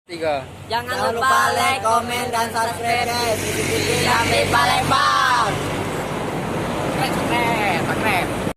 Tiga. Jangan lupa like, komen, dan subscribe guys. Di Jambi Palembang. Keren.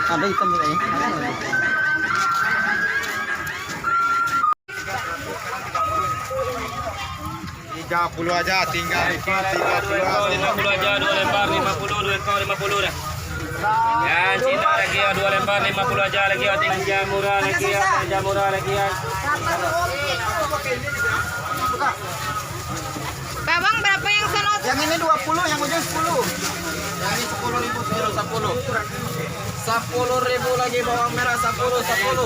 Ada hitam ini. 30 aja, tinggal dikit 30 aja, 2 lembar 50, 2 ekor 50 dah. Ya, Cina lagi ya 2 lembar 50 aja lagi ya, tinggal murah lagi ya, tinggal murah lagi ya. Babang berapa yang sono? Yang ini 20, yang ujung 10. Yang ini 10.000 kilo 10. 10.000 lagi bawang merah 10. 5 kilo.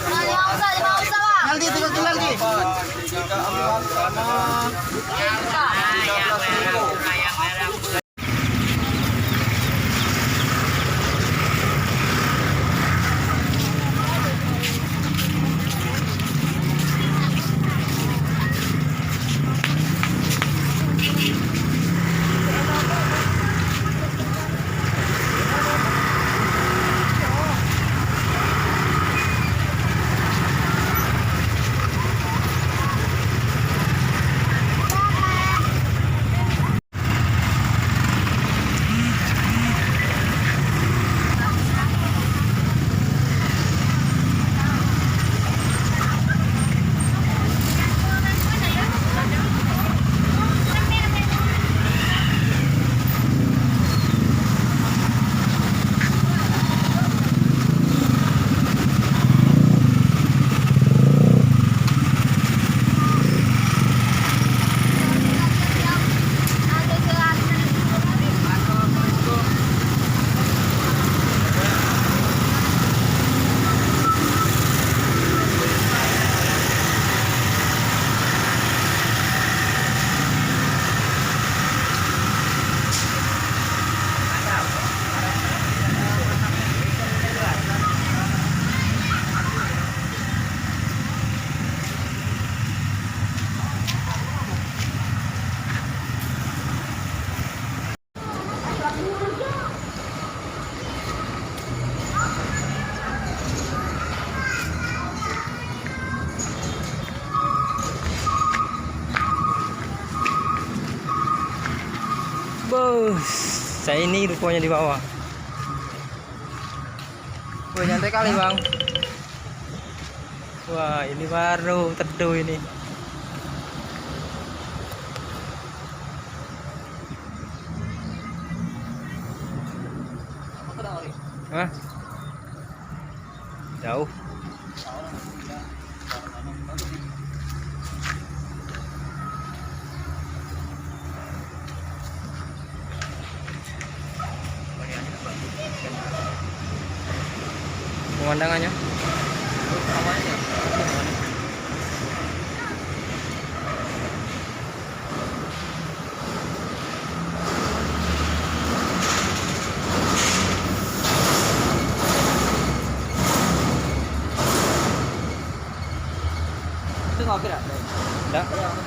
5 usah Bang. Aldi 3 kilo Aldi. 13.000. Bos, saya ini rupanya di bawah. Wah, nyantai kali bang. Wah, ini baru teduh ini. Hah? Jauh. Pemandangannya Itu nggak kira? enggak